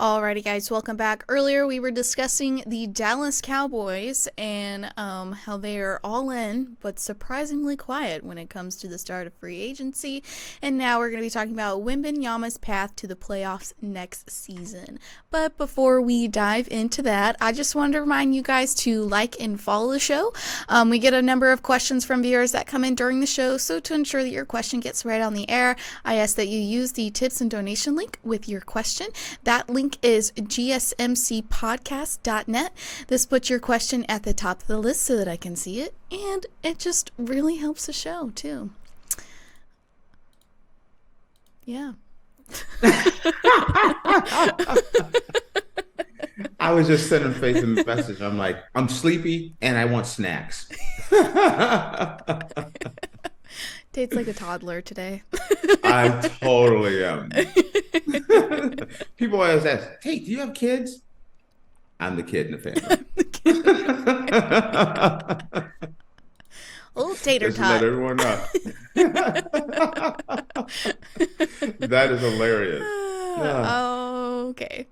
Alrighty, guys, welcome back. Earlier, we were discussing the Dallas Cowboys and how they are all in, but surprisingly quiet when it comes to the start of free agency. And now we're going to be talking about Wembanyama's path to the playoffs next season. But before we dive into that, I just wanted to remind you guys to like and follow the show. We get a number of questions from viewers that come in during the show, so to ensure that your question gets read on the air, I ask that you use the tips and donation link with your question. That link is GSMCPodcast.net. This puts your question at the top of the list so that I can see it, and it just really helps the show too. Yeah. I was just sending Faith a message. I'm like, I'm sleepy and I want snacks. Tate's like a toddler today. I totally am. People always ask, Tate, do you have kids? I'm the kid in the family. Old tater Just tot. let everyone know. That is hilarious. Okay.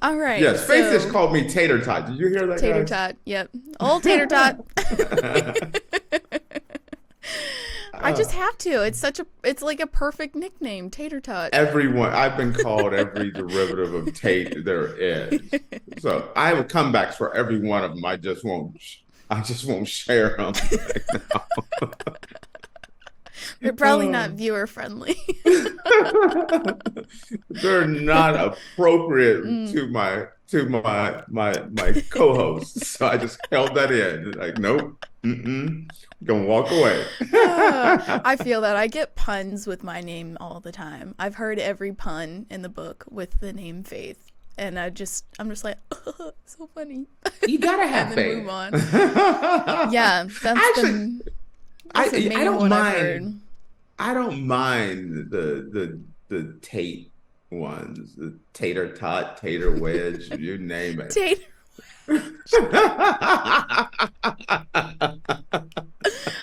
All right. Yes, Faith just called me tater tot. Did you hear that? Tater guys? tot. Yep. Old tater tot. I just have to. It's like a perfect nickname, tater tot. Everyone, I've been called every derivative of Tate there is. So I have comebacks for every one of them. I just won't share them right now. They're probably not viewer friendly. They're not appropriate to my co-host. So I just held that in. Like, nope. Gonna walk away. I feel that. I get puns with my name all the time. I've heard every pun in the book with the name Faith. And I'm just like, oh, so funny. You gotta have and then faith. Move on. Yeah, that's actually, the main I don't one mind. I've heard. I don't mind the Tate ones, the tater tot, tater wedge, you name it. Tater.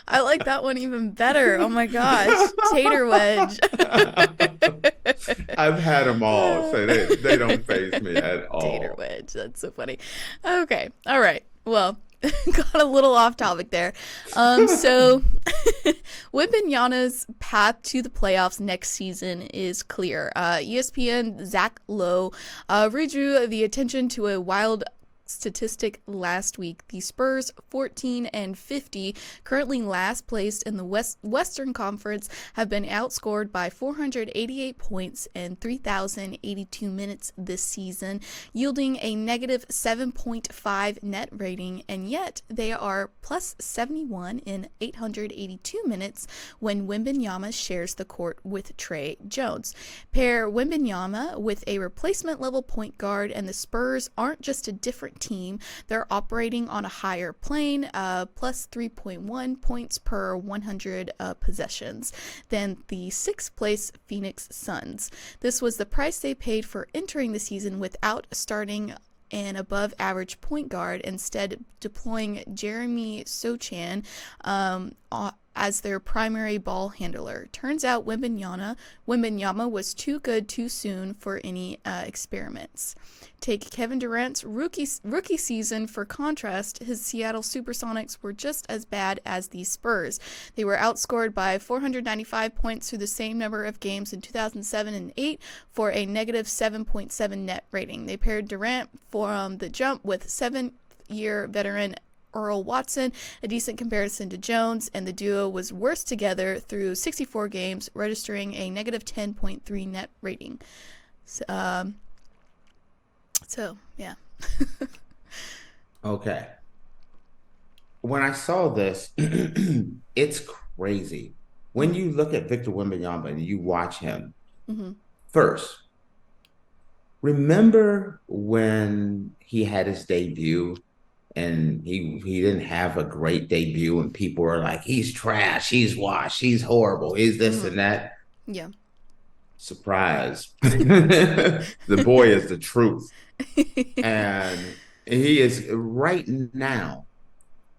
I like that one even better. Oh my gosh, tater wedge. I've had them all, so they don't faze me at all. Tater wedge. That's so funny. Okay, all right. Well, got a little off topic there. So Wembanyama's path to the playoffs next season is clear. ESPN Zach Lowe redrew the attention to a wild statistic last week. The Spurs, 14-50, currently last placed in the Western Conference, have been outscored by 488 points in 3,082 minutes this season, yielding a negative 7.5 net rating, and yet they are plus 71 in 882 minutes when Wembanyama shares the court with Trey Jones. Pair Wembanyama with a replacement level point guard, and the Spurs aren't just a different team, they're operating on a higher plane, plus 3.1 points per 100 possessions than the 6th place Phoenix Suns. This was the price they paid for entering the season without starting an above average point guard, instead deploying Jeremy Sochan as their primary ball handler. Turns out Wembanyama was too good too soon for any experiments. Take Kevin Durant's rookie season for contrast. His Seattle Supersonics were just as bad as the Spurs. They were outscored by 495 points through the same number of games in 2007 and 8 for a negative 7.7 net rating. They paired Durant from the jump with 7-year veteran Earl Watson, a decent comparison to Jones, and the duo was worse together through 64 games, registering a negative 10.3 net rating. So yeah. Okay. When I saw this, it's crazy. When you look at Victor Wembanyama and you watch him, first, remember when he had his debut and he didn't have a great debut and people were like, he's trash, he's washed, he's horrible, he's this and that? Yeah. Surprise. The boy is the truth. And he is right now.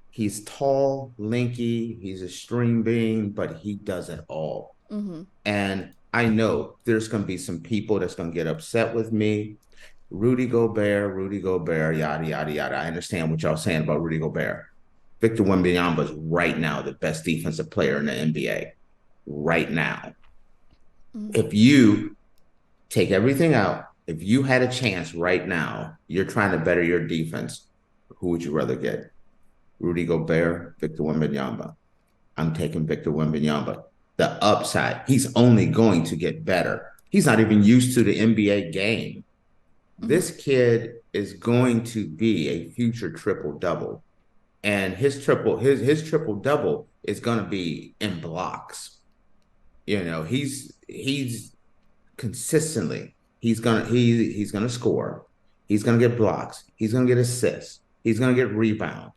He's tall, lanky, he's a string bean, but he does it all. And I know there's going to be some people that's going to get upset with me. Rudy Gobert, yada, yada, yada. I understand what y'all saying about Rudy Gobert. Victor Wembanyama is right now the best defensive player in the NBA. Right now. If you take everything out, if you had a chance right now, you're trying to better your defense, who would you rather get? Rudy Gobert, Victor Wembanyama. I'm taking Victor Wembanyama. The upside, he's only going to get better. He's not even used to the NBA game. This kid is going to be a future triple double, and his triple double is going to be in blocks. You know, he's consistently he's gonna score. He's gonna get blocks. He's gonna get assists. He's gonna get rebound.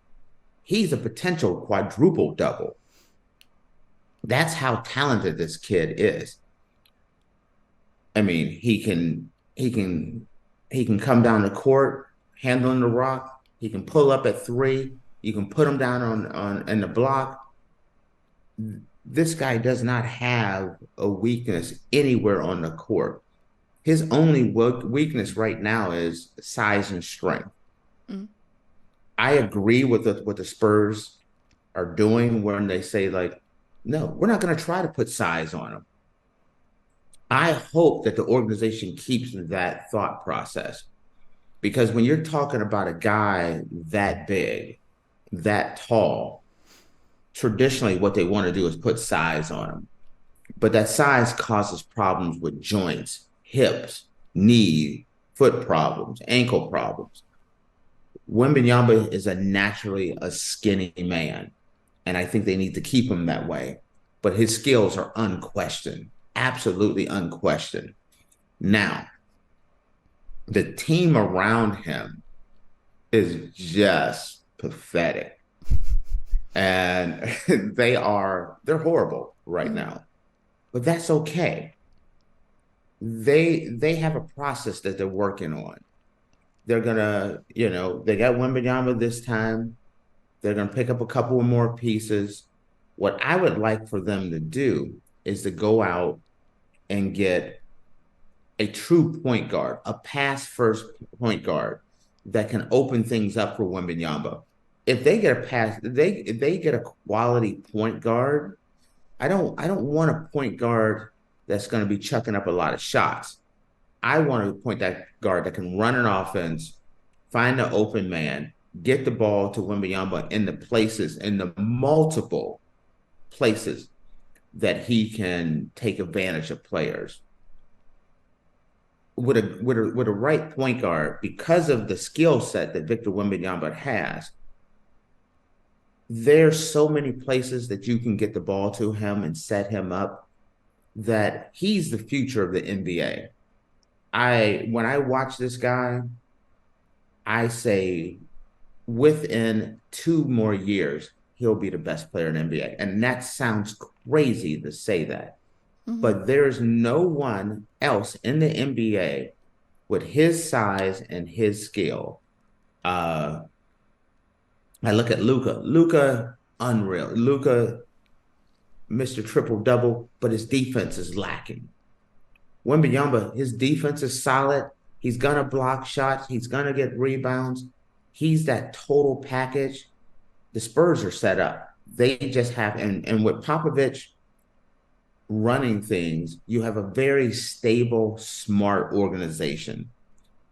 He's a potential quadruple double. That's how talented this kid is. I mean, he can come down the court handling the rock. He can pull up at three. You can put him down on in the block. This guy does not have a weakness anywhere on the court. His only weakness right now is size and strength. I agree with what the Spurs are doing when they say, like, no, we're not going to try to put size on him. I hope that the organization keeps that thought process, because when you're talking about a guy that big, that tall, traditionally what they want to do is put size on him. But that size causes problems with joints, hips, knee, foot problems, ankle problems. Wembanyama is naturally a skinny man, and I think they need to keep him that way. But his skills are unquestioned, absolutely unquestioned. Now, the team around him is just pathetic. And they're horrible right now. But that's okay. They have a process that they're working on. They're gonna, they got Wembanyama this time. They're gonna pick up a couple of more pieces. What I would like for them to do is to go out and get a true point guard, a pass first point guard that can open things up for Wembanyama. If they get a pass, if they get a quality point guard, I don't want a point guard that's going to be chucking up a lot of shots. I want a point that guard that can run an offense, find the open man, get the ball to Wembanyama in the multiple places that he can take advantage of players. With a right point guard, because of the skill set that Victor Wembanyama has, there's so many places that you can get the ball to him and set him up that he's the future of the NBA. When I watch this guy, I say within 2 more years, he'll be the best player in the NBA. And that sounds crazy to say that. But there's no one else in the NBA with his size and his skill. I look at Luka. Luka, unreal. Luka, Mr. Triple Double, but his defense is lacking. Wembanyama, his defense is solid. He's gonna block shots. He's gonna get rebounds. He's that total package. The Spurs are set up. They just have, and with Popovich running things, you have a very stable, smart organization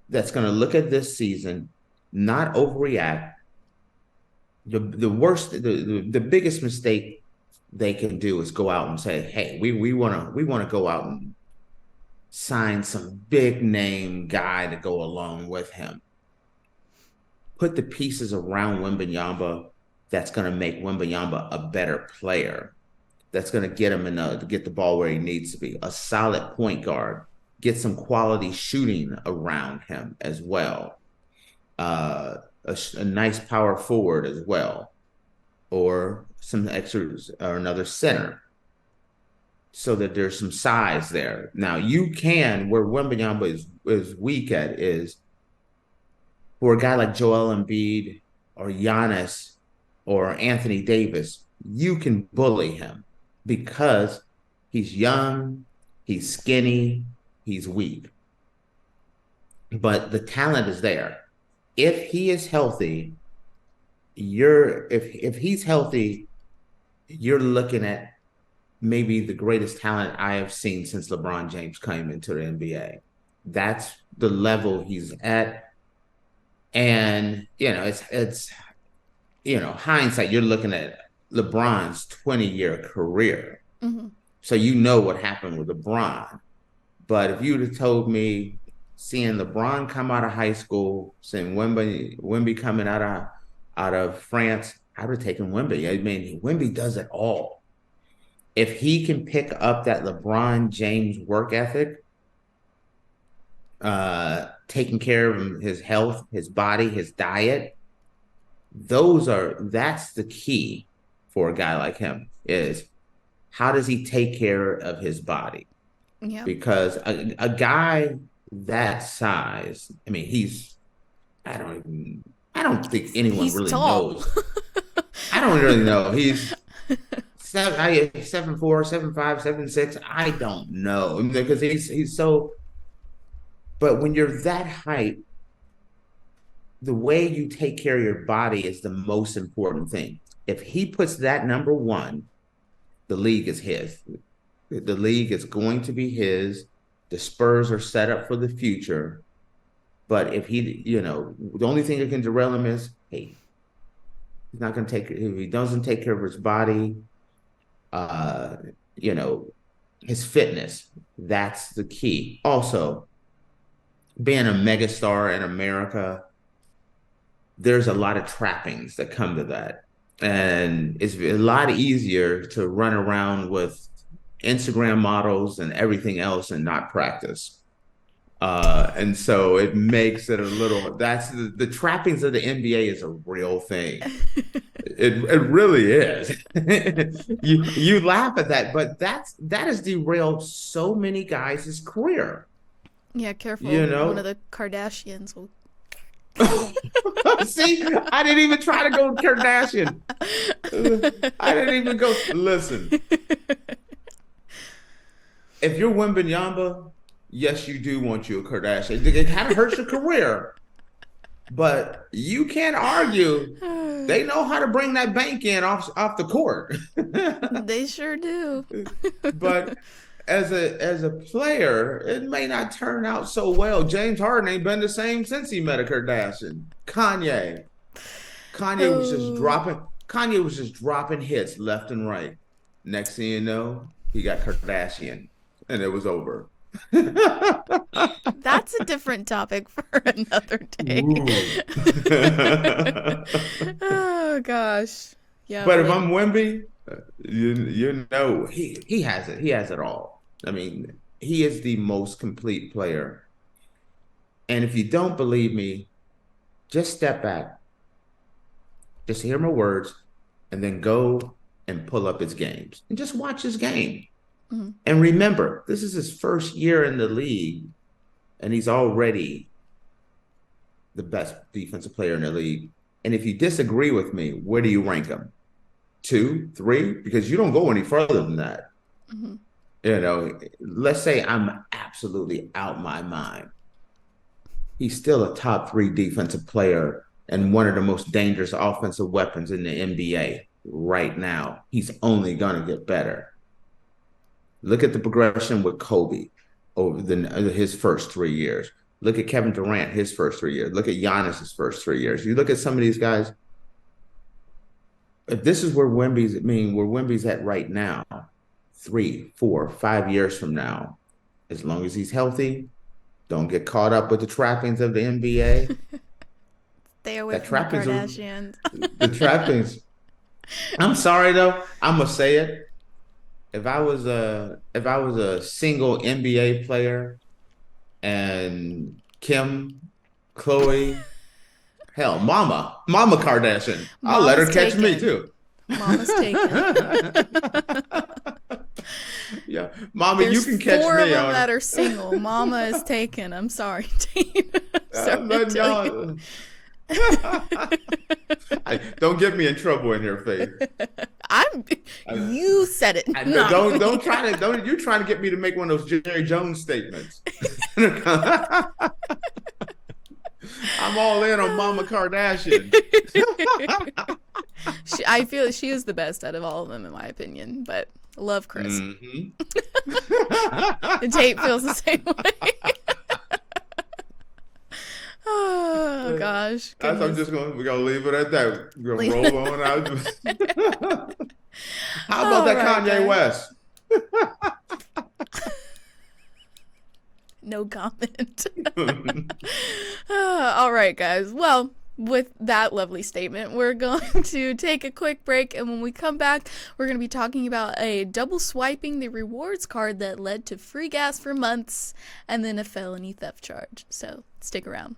that's going to look at this season, not overreact. The biggest mistake they can do is go out and say, "Hey, we want to go out and sign some big name guy to go along with him." Put the pieces around Wembanyama that's going to make Wembanyama a better player. That's going to get him to get the ball where he needs to be. A solid point guard. Get some quality shooting around him as well. A nice power forward as well. Or some extras, or another center. So that there's some size there. Now, you can, where Wembanyama is weak at, is for a guy like Joel Embiid or Giannis or Anthony Davis, you can bully him, because he's young, He's skinny. He's weak. But the talent is there. If he is healthy, if he's healthy, you're looking at maybe the greatest talent I have seen since LeBron James came into the NBA. That's the level he's at. And, it's hindsight, you're looking at LeBron's 20-year career. Mm-hmm. So you know what happened with LeBron. But if you'd have told me seeing LeBron come out of high school, seeing Wemby coming out of France, I would have taken Wemby. I mean, Wemby does it all. If he can pick up that LeBron James work ethic, taking care of his health, his body, his diet, that's the key for a guy like him, is how does he take care of his body? Yeah. Because a guy that size, I mean, I don't think anyone really knows. I don't really know. He's 7'4", 7'5", 7'6". I don't know, because he's so. But when you're that height, the way you take care of your body is the most important thing. If he puts that number one, the league is his. The league is going to be his. The Spurs are set up for the future. But if the only thing that can derail him is, hey, he's not going to if he doesn't take care of his body, his fitness, that's the key. Also, being a megastar in America, there's a lot of trappings that come to that. And it's a lot easier to run around with Instagram models and everything else and not practice. And so it makes it that's the trappings of the NBA is a real thing. It really is. You laugh at that, but that has derailed so many guys' career. Yeah, careful. One of the Kardashians will. See, I didn't even try to go Kardashian. I didn't even go. Listen, if you're Wembanyama, yes, you do want you a Kardashian. It kind of hurts your career, but you can't argue. They know how to bring that bank in off the court. They sure do. But as a player, it may not turn out so well. James Harden ain't been the same since he met a Kardashian. Kanye was just dropping hits left and right. Next thing you know, he got Kardashian, and it was over. That's a different topic for another day. Oh gosh, yeah. But if I'm Wemby, he has it. He has it all. I mean, he is the most complete player. And if you don't believe me, just step back, just hear my words, and then go and pull up his games and just watch his game. Mm-hmm. And remember, this is his first year in the league, and he's already the best defensive player in the league. And if you disagree with me, where do you rank him? 2, 3? Because you don't go any further than that. Mm-hmm. Let's say I'm absolutely out my mind. He's still a top 3 defensive player and one of the most dangerous offensive weapons in the NBA right now. He's only going to get better. Look at the progression with Kobe over his first 3 years. Look at Kevin Durant, his first 3 years. Look at Giannis's first 3 years. You look at some of these guys. If this is where Wemby's at right now, 3, 4, 5 years from now, as long as he's healthy, don't get caught up with the trappings of the NBA. Stay away from the Kardashians. The trappings. I'm sorry though, I'm gonna say it. If I was a single NBA player and Kim, Khloe, hell, Mama Kardashian, I'll let her catch me too. Mama's taken. Yeah, Mama, you can catch me. 4 of them that are single. Mama is taken. I'm sorry, Tina. Don't get me in trouble in here, Faith. You said it. Don't try to you're trying to get me to make one of those Jerry Jones statements. I'm all in on Mama Kardashian. I feel she is the best out of all of them, in my opinion. But I love Chris. Mm-hmm. And Tate feels the same way. Oh gosh. We're gonna leave it at that. We're gonna roll on out. How about that Kanye West? No comment. All right, guys. Well, with that lovely statement, we're going to take a quick break, and when we come back, we're going to be talking about a double swiping the rewards card that led to free gas for months and then a felony theft charge. So stick around.